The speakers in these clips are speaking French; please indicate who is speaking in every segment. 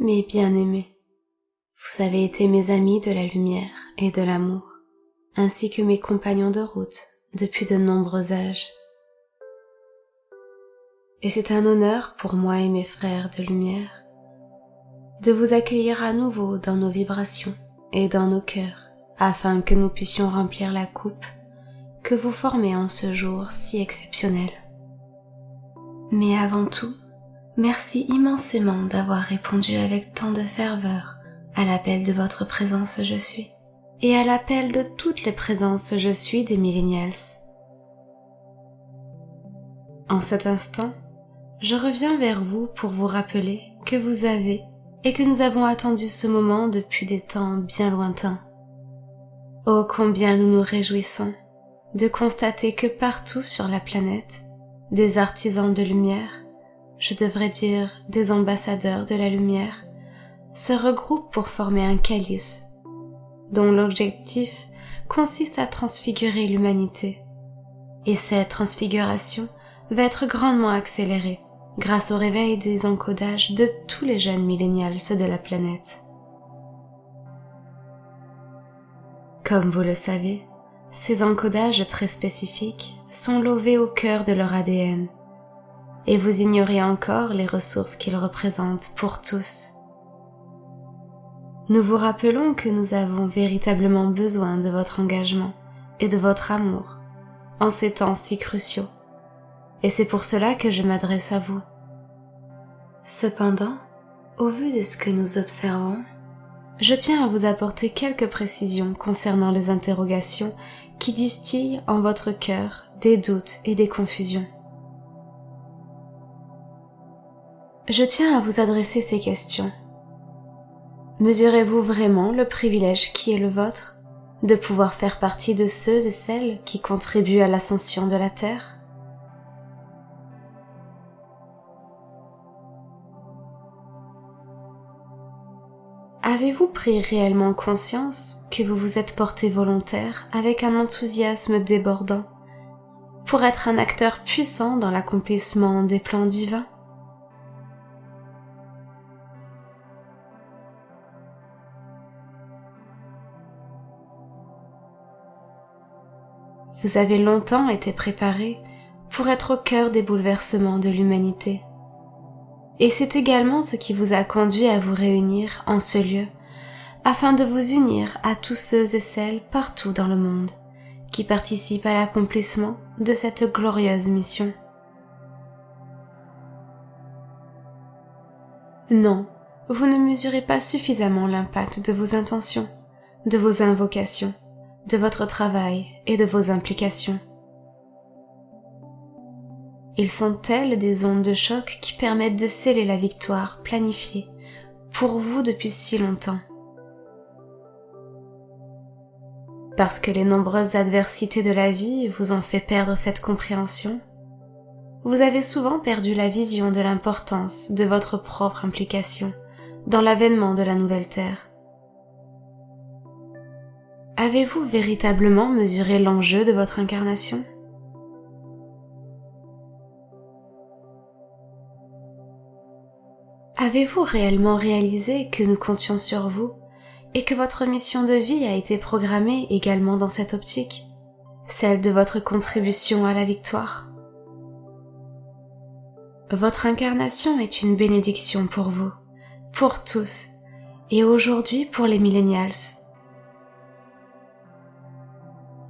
Speaker 1: Mes bien-aimés, vous avez été mes amis de la lumière et de l'amour, ainsi que mes compagnons de route depuis de nombreux âges. Et c'est un honneur pour moi et mes frères de lumière de vous accueillir à nouveau dans nos vibrations et dans nos cœurs, afin que nous puissions remplir la coupe que vous formez en ce jour si exceptionnel. Mais avant tout, merci immensément d'avoir répondu avec tant de ferveur à l'appel de votre présence Je suis et à l'appel de toutes les présences Je suis des millennials. En cet instant, je reviens vers vous pour vous rappeler que vous avez et que nous avons attendu ce moment depuis des temps bien lointains. Oh, combien nous nous réjouissons de constater que partout sur la planète, des artisans de lumière, je devrais dire des ambassadeurs de la lumière, se regroupent pour former un calice, dont l'objectif consiste à transfigurer l'humanité. Et cette transfiguration va être grandement accélérée grâce au réveil des encodages de tous les jeunes millennials de la planète. Comme vous le savez, ces encodages très spécifiques sont lovés au cœur de leur ADN, et vous ignorez encore les ressources qu'ils représentent pour tous. Nous vous rappelons que nous avons véritablement besoin de votre engagement et de votre amour en ces temps si cruciaux, et c'est pour cela que je m'adresse à vous. Cependant, au vu de ce que nous observons, je tiens à vous apporter quelques précisions concernant les interrogations qui distillent en votre cœur des doutes et des confusions. Je tiens à vous adresser ces questions. Mesurez-vous vraiment le privilège qui est le vôtre de pouvoir faire partie de ceux et celles qui contribuent à l'ascension de la Terre ? Avez-vous pris réellement conscience que vous vous êtes porté volontaire avec un enthousiasme débordant pour être un acteur puissant dans l'accomplissement des plans divins ? Vous avez longtemps été préparé pour être au cœur des bouleversements de l'humanité. Et c'est également ce qui vous a conduit à vous réunir en ce lieu, afin de vous unir à tous ceux et celles partout dans le monde qui participent à l'accomplissement de cette glorieuse mission. Non, vous ne mesurez pas suffisamment l'impact de vos intentions, de vos invocations, de votre travail et de vos implications. Ils sont tels des ondes de choc qui permettent de sceller la victoire planifiée pour vous depuis si longtemps. Parce que les nombreuses adversités de la vie vous ont fait perdre cette compréhension, vous avez souvent perdu la vision de l'importance de votre propre implication dans l'avènement de la nouvelle Terre. Avez-vous véritablement mesuré l'enjeu de votre incarnation ? Avez-vous réellement réalisé que nous comptions sur vous et que votre mission de vie a été programmée également dans cette optique, celle de votre contribution à la victoire ? Votre incarnation est une bénédiction pour vous, pour tous, et aujourd'hui pour les millennials.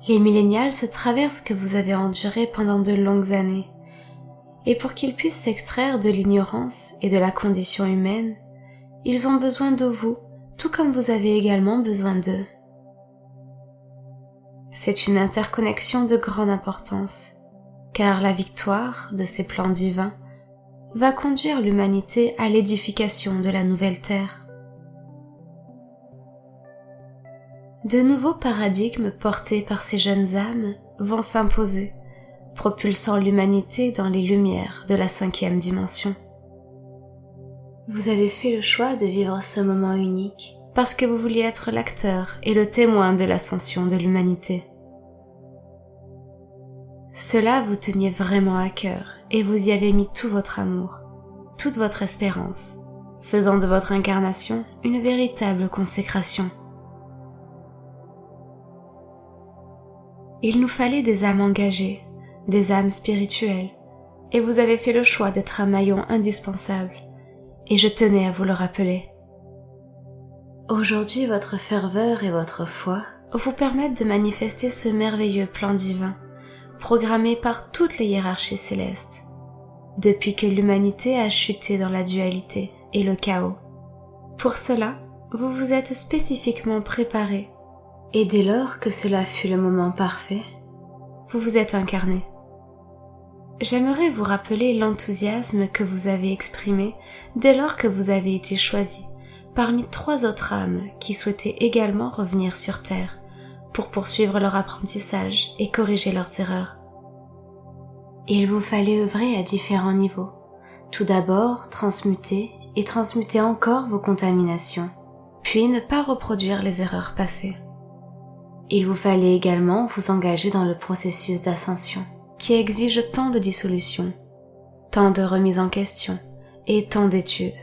Speaker 1: Les millennials traversent ce que vous avez enduré pendant de longues années, et pour qu'ils puissent s'extraire de l'ignorance et de la condition humaine, ils ont besoin de vous, tout comme vous avez également besoin d'eux. C'est une interconnexion de grande importance, car la victoire de ces plans divins va conduire l'humanité à l'édification de la nouvelle Terre. De nouveaux paradigmes portés par ces jeunes âmes vont s'imposer, propulsant l'humanité dans les lumières de la 5e dimension. Vous avez fait le choix de vivre ce moment unique parce que vous vouliez être l'acteur et le témoin de l'ascension de l'humanité. Cela vous tenait vraiment à cœur et vous y avez mis tout votre amour, toute votre espérance faisant de votre incarnation une véritable consécration. Il nous fallait des âmes engagées, des âmes spirituelles, et vous avez fait le choix d'être un maillon indispensable, et je tenais à vous le rappeler. Aujourd'hui, votre ferveur et votre foi vous permettent de manifester ce merveilleux plan divin, programmé par toutes les hiérarchies célestes, depuis que l'humanité a chuté dans la dualité et le chaos. Pour cela, vous vous êtes spécifiquement préparé, et dès lors que cela fut le moment parfait, vous vous êtes incarné. J'aimerais vous rappeler l'enthousiasme que vous avez exprimé dès lors que vous avez été choisi parmi 3 autres âmes qui souhaitaient également revenir sur Terre pour poursuivre leur apprentissage et corriger leurs erreurs. Il vous fallait œuvrer à différents niveaux. Tout d'abord, transmuter et transmuter encore vos contaminations, puis ne pas reproduire les erreurs passées. Il vous fallait également vous engager dans le processus d'ascension, qui exige tant de dissolution, tant de remise en question et tant d'études.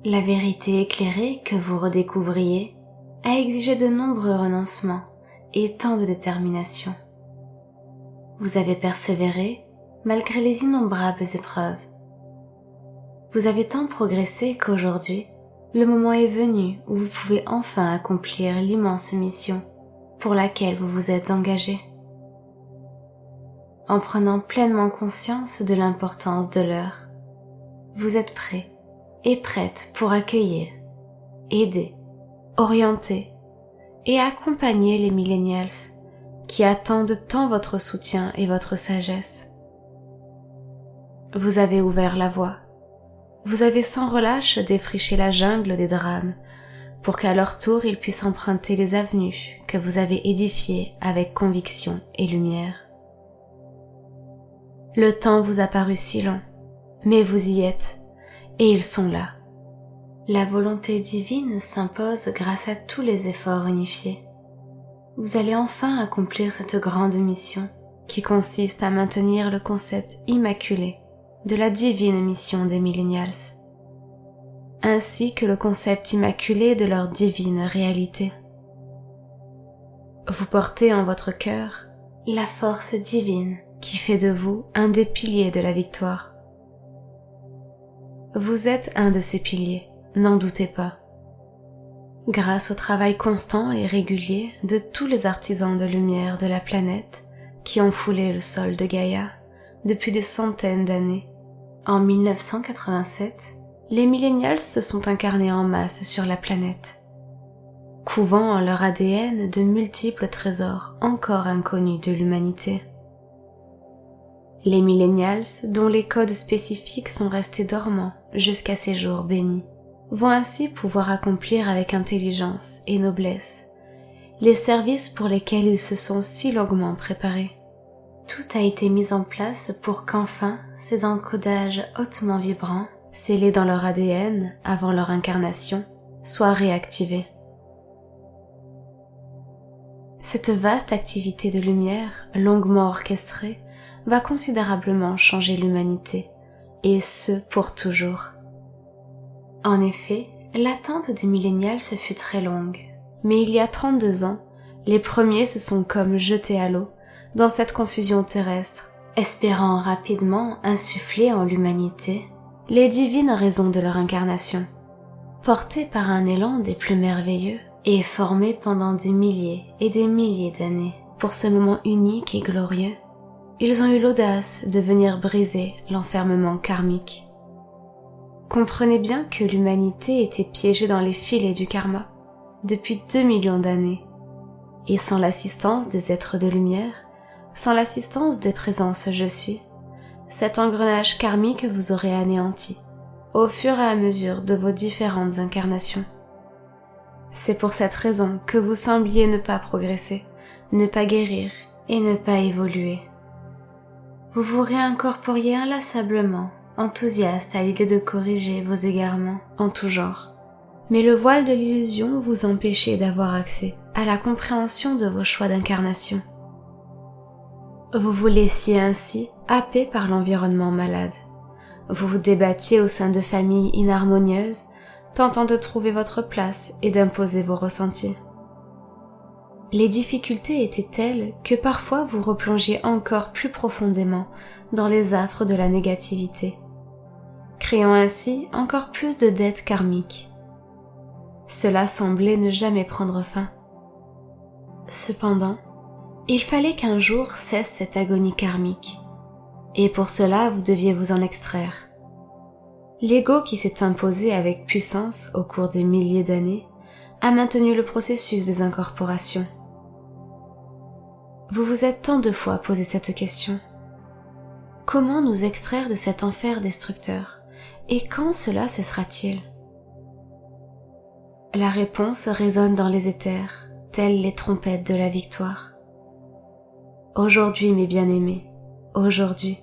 Speaker 1: La vérité éclairée que vous redécouvriez a exigé de nombreux renoncements et tant de détermination. Vous avez persévéré malgré les innombrables épreuves. Vous avez tant progressé qu'aujourd'hui, le moment est venu où vous pouvez enfin accomplir l'immense mission pour laquelle vous vous êtes engagé. En prenant pleinement conscience de l'importance de l'heure, vous êtes prêt et prête pour accueillir, aider, orienter et accompagner les millennials qui attendent tant votre soutien et votre sagesse. Vous avez ouvert la voie. Vous avez sans relâche défriché la jungle des drames pour qu'à leur tour ils puissent emprunter les avenues que vous avez édifiées avec conviction et lumière. Le temps vous a paru si long, mais vous y êtes, et ils sont là. La volonté divine s'impose grâce à tous les efforts unifiés. Vous allez enfin accomplir cette grande mission qui consiste à maintenir le concept immaculé de la divine mission des millennials, ainsi que le concept immaculé de leur divine réalité. Vous portez en votre cœur la force divine qui fait de vous un des piliers de la victoire. Vous êtes un de ces piliers, n'en doutez pas. Grâce au travail constant et régulier de tous les artisans de lumière de la planète qui ont foulé le sol de Gaïa depuis des centaines d'années, en 1987, les millennials se sont incarnés en masse sur la planète, couvant en leur ADN de multiples trésors encore inconnus de l'humanité. Les millennials, dont les codes spécifiques sont restés dormants jusqu'à ces jours bénis, vont ainsi pouvoir accomplir avec intelligence et noblesse les services pour lesquels ils se sont si longuement préparés. Tout a été mis en place pour qu'enfin ces encodages hautement vibrants, scellés dans leur ADN avant leur incarnation, soient réactivés. Cette vaste activité de lumière, longuement orchestrée, va considérablement changer l'humanité, et ce pour toujours. En effet, l'attente des millennials fut très longue, mais il y a 32 ans, les premiers se sont comme jetés à l'eau dans cette confusion terrestre, espérant rapidement insuffler en l'humanité les divines raisons de leur incarnation. Portés par un élan des plus merveilleux et formés pendant des milliers et des milliers d'années pour ce moment unique et glorieux, ils ont eu l'audace de venir briser l'enfermement karmique. Comprenez bien que l'humanité était piégée dans les filets du karma depuis 2 millions d'années, et sans l'assistance des êtres de lumière, sans l'assistance des présences je suis, cet engrenage karmique vous aurait anéanti au fur et à mesure de vos différentes incarnations. C'est pour cette raison que vous sembliez ne pas progresser, ne pas guérir et ne pas évoluer. Vous vous réincorporiez inlassablement, enthousiaste à l'idée de corriger vos égarements en tout genre. Mais le voile de l'illusion vous empêchait d'avoir accès à la compréhension de vos choix d'incarnation. Vous vous laissiez ainsi happer par l'environnement malade, vous vous débattiez au sein de familles inharmonieuses, tentant de trouver votre place et d'imposer vos ressentis. Les difficultés étaient telles que parfois vous replongiez encore plus profondément dans les affres de la négativité, créant ainsi encore plus de dettes karmiques. Cela semblait ne jamais prendre fin. Cependant, il fallait qu'un jour cesse cette agonie karmique, et pour cela vous deviez vous en extraire. L'ego qui s'est imposé avec puissance au cours des milliers d'années a maintenu le processus des incorporations. Vous vous êtes tant de fois posé cette question. Comment nous extraire de cet enfer destructeur, et quand cela cessera-t-il? La réponse résonne dans les éthers, telles les trompettes de la victoire. Aujourd'hui, mes bien-aimés, aujourd'hui.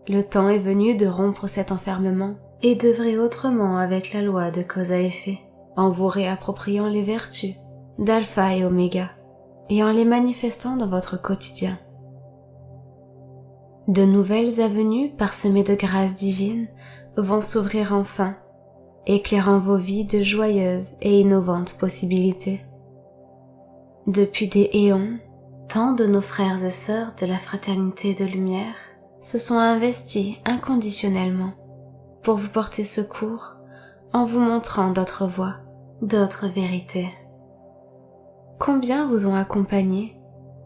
Speaker 1: Le temps est venu de rompre cet enfermement et d'œuvrer autrement avec la loi de cause à effet, en vous réappropriant les vertus d'Alpha et Oméga et en les manifestant dans votre quotidien. De nouvelles avenues parsemées de grâces divines vont s'ouvrir enfin, éclairant vos vies de joyeuses et innovantes possibilités. Depuis des éons, tant de nos frères et sœurs de la fraternité de lumière se sont investis inconditionnellement pour vous porter secours en vous montrant d'autres voies, d'autres vérités. Combien vous ont accompagné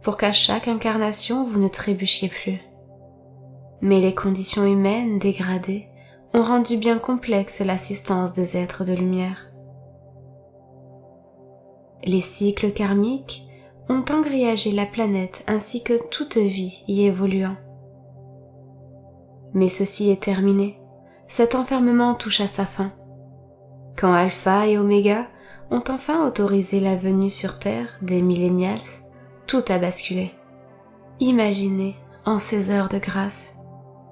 Speaker 1: pour qu'à chaque incarnation vous ne trébuchiez plus. Mais les conditions humaines dégradées ont rendu bien complexe l'assistance des êtres de lumière. Les cycles karmiques ont engrillagé la planète ainsi que toute vie y évoluant. Mais ceci est terminé, cet enfermement touche à sa fin. Quand Alpha et Oméga ont enfin autorisé la venue sur Terre des millennials, tout a basculé. Imaginez, en ces heures de grâce,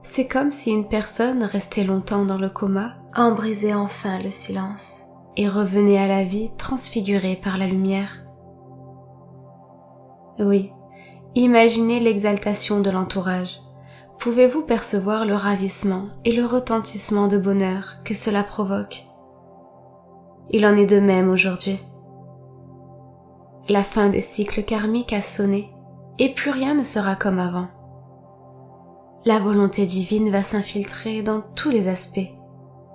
Speaker 1: c'est comme si une personne restée longtemps dans le coma en brisait enfin le silence et revenait à la vie transfigurée par la lumière. Oui, imaginez l'exaltation de l'entourage. Pouvez-vous percevoir le ravissement et le retentissement de bonheur que cela provoque? Il en est de même aujourd'hui. La fin des cycles karmiques a sonné et plus rien ne sera comme avant. La volonté divine va s'infiltrer dans tous les aspects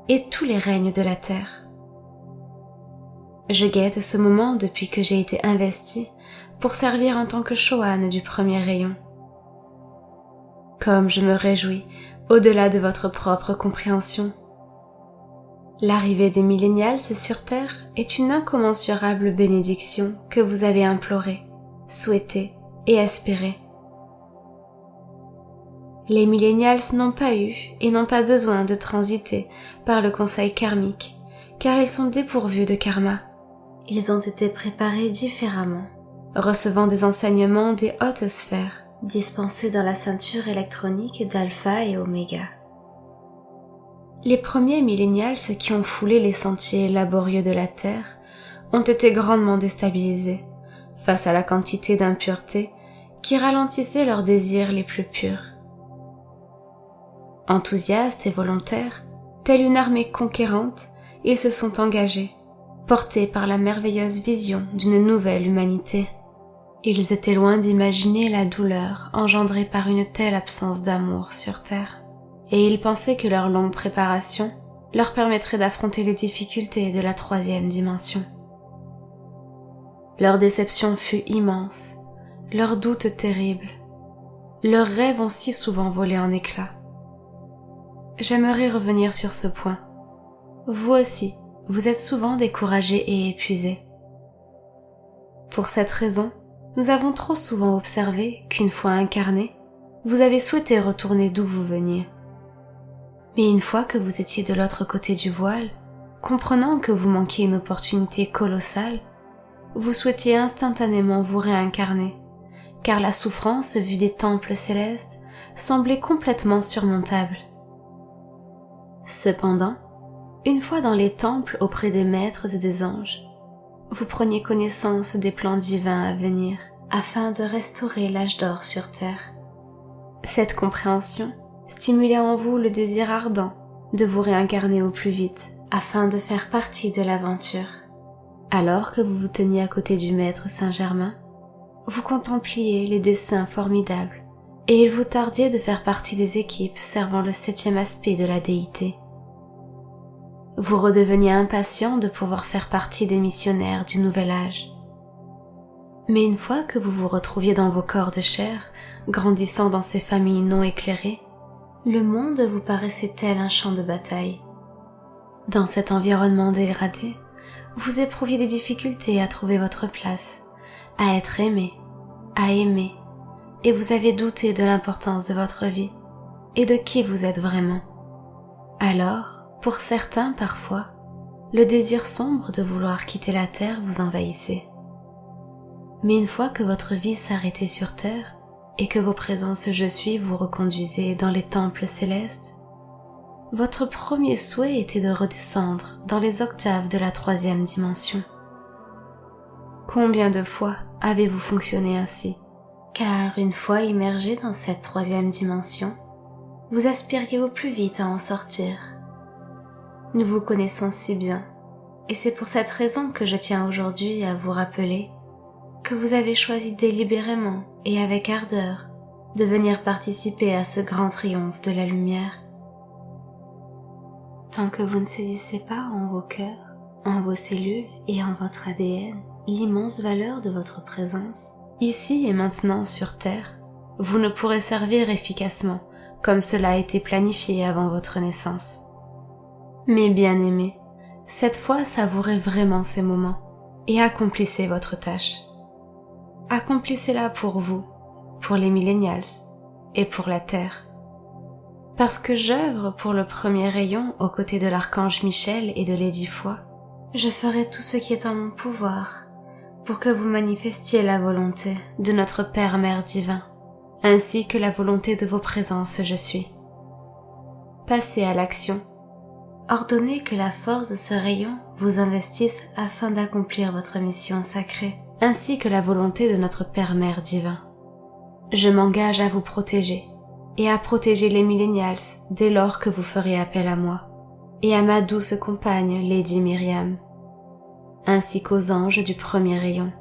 Speaker 1: et tous les règnes de la terre. Je guette ce moment depuis que j'ai été investie pour servir en tant que Choane du premier rayon. Comme je me réjouis au-delà de votre propre compréhension. L'arrivée des millennials sur Terre est une incommensurable bénédiction que vous avez implorée, souhaitée et espérée. Les millennials n'ont pas eu et n'ont pas besoin de transiter par le conseil karmique, car ils sont dépourvus de karma. Ils ont été préparés différemment, recevant des enseignements des hautes sphères, dispensés dans la ceinture électronique d'Alpha et Oméga. Les premiers millennials qui ont foulé les sentiers laborieux de la Terre ont été grandement déstabilisés face à la quantité d'impuretés qui ralentissait leurs désirs les plus purs. Enthousiastes et volontaires, telle une armée conquérante, ils se sont engagés, portés par la merveilleuse vision d'une nouvelle humanité. Ils étaient loin d'imaginer la douleur engendrée par une telle absence d'amour sur Terre, et ils pensaient que leur longue préparation leur permettrait d'affronter les difficultés de la troisième dimension. Leur déception fut immense, leurs doutes terribles, leurs rêves ont si souvent volé en éclats. J'aimerais revenir sur ce point. Vous aussi, vous êtes souvent découragés et épuisés. Pour cette raison, nous avons trop souvent observé qu'une fois incarnés, vous avez souhaité retourner d'où vous veniez. Mais une fois que vous étiez de l'autre côté du voile, comprenant que vous manquiez une opportunité colossale, vous souhaitiez instantanément vous réincarner, car la souffrance vue des temples célestes semblait complètement surmontable. Cependant, une fois dans les temples auprès des maîtres et des anges, vous preniez connaissance des plans divins à venir afin de restaurer l'âge d'or sur Terre. Cette compréhension Stimulez en vous le désir ardent de vous réincarner au plus vite afin de faire partie de l'aventure. Alors que vous vous teniez à côté du maître Saint-Germain, vous contempliez les dessins formidables et il vous tardait de faire partie des équipes servant le 7e aspect de la déité. Vous redeveniez impatient de pouvoir faire partie des missionnaires du nouvel âge. Mais une fois que vous vous retrouviez dans vos corps de chair, grandissant dans ces familles non éclairées, le monde vous paraissait tel un champ de bataille. Dans cet environnement dégradé, vous éprouviez des difficultés à trouver votre place, à être aimé, à aimer, et vous avez douté de l'importance de votre vie et de qui vous êtes vraiment. Alors, pour certains parfois, le désir sombre de vouloir quitter la terre vous envahissait. Mais une fois que votre vie s'arrêtait sur terre, et que vos présences je suis vous reconduisaient dans les temples célestes, votre premier souhait était de redescendre dans les octaves de la 3e dimension. Combien de fois avez-vous fonctionné ainsi? Car une fois immergé dans cette 3e dimension, vous aspiriez au plus vite à en sortir. Nous vous connaissons si bien, et c'est pour cette raison que je tiens aujourd'hui à vous rappeler que vous avez choisi délibérément et avec ardeur de venir participer à ce grand triomphe de la lumière. Tant que vous ne saisissez pas en vos cœurs, en vos cellules et en votre ADN l'immense valeur de votre présence, ici et maintenant sur Terre, vous ne pourrez servir efficacement comme cela a été planifié avant votre naissance. Mes bien-aimés, cette fois savourez vraiment ces moments et accomplissez votre tâche. Accomplissez-la pour vous, pour les millennials et pour la Terre. Parce que j'œuvre pour le premier rayon aux côtés de l'archange Michel et de Lady Foi, je ferai tout ce qui est en mon pouvoir pour que vous manifestiez la volonté de notre Père-Mère divin, ainsi que la volonté de vos présences je suis. Passez à l'action. Ordonnez que la force de ce rayon vous investisse afin d'accomplir votre mission sacrée, ainsi que la volonté de notre Père-Mère divin. Je m'engage à vous protéger et à protéger les millennials dès lors que vous ferez appel à moi et à ma douce compagne Lady Myriam, ainsi qu'aux anges du premier rayon.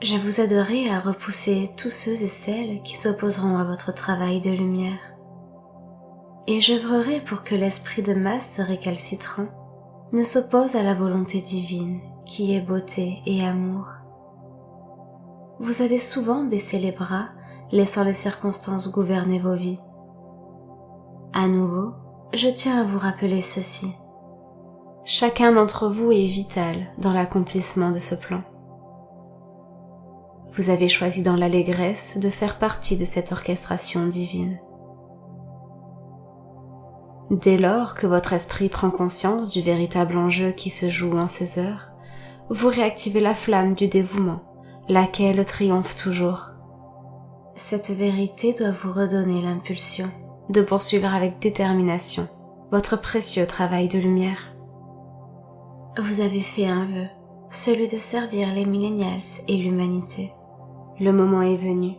Speaker 1: Je vous aiderai à repousser tous ceux et celles qui s'opposeront à votre travail de lumière. Et j'œuvrerai pour que l'esprit de masse récalcitrant ne s'oppose à la volonté divine qui est beauté et amour. Vous avez souvent baissé les bras, laissant les circonstances gouverner vos vies. À nouveau, je tiens à vous rappeler ceci. Chacun d'entre vous est vital dans l'accomplissement de ce plan. Vous avez choisi dans l'allégresse de faire partie de cette orchestration divine. Dès lors que votre esprit prend conscience du véritable enjeu qui se joue en ces heures, vous réactivez la flamme du dévouement, laquelle triomphe toujours. Cette vérité doit vous redonner l'impulsion de poursuivre avec détermination votre précieux travail de lumière. Vous avez fait un vœu, celui de servir les millennials et l'humanité. Le moment est venu,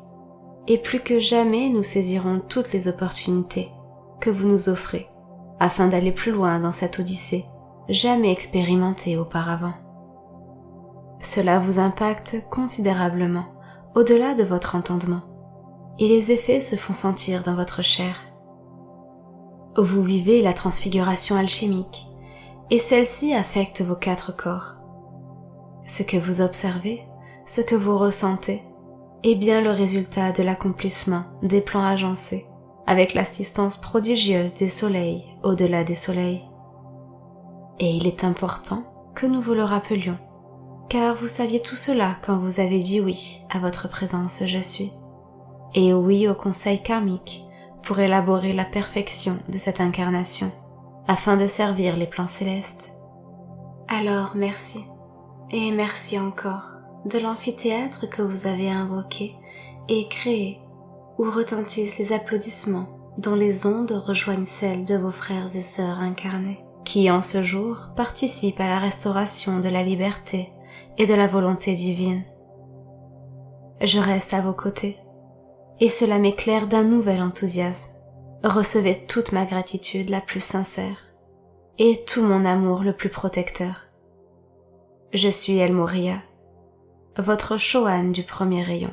Speaker 1: et plus que jamais nous saisirons toutes les opportunités que vous nous offrez afin d'aller plus loin dans cette odyssée jamais expérimentée auparavant. Cela vous impacte considérablement au-delà de votre entendement, et les effets se font sentir dans votre chair. Vous vivez la transfiguration alchimique, et celle-ci affecte vos 4 corps. Ce que vous observez, ce que vous ressentez, est bien le résultat de l'accomplissement des plans agencés, avec l'assistance prodigieuse des soleils au-delà des soleils. Et il est important que nous vous le rappelions, car vous saviez tout cela quand vous avez dit oui à votre présence je suis, et oui au conseil karmique pour élaborer la perfection de cette incarnation, afin de servir les plans célestes. Alors merci, et merci encore de l'amphithéâtre que vous avez invoqué et créé, où retentissent les applaudissements dont les ondes rejoignent celles de vos frères et sœurs incarnés, qui en ce jour participent à la restauration de la liberté et de la volonté divine. Je reste à vos côtés, et cela m'éclaire d'un nouvel enthousiasme. Recevez toute ma gratitude la plus sincère et tout mon amour le plus protecteur. Je suis El Morya, votre Chohan du premier rayon.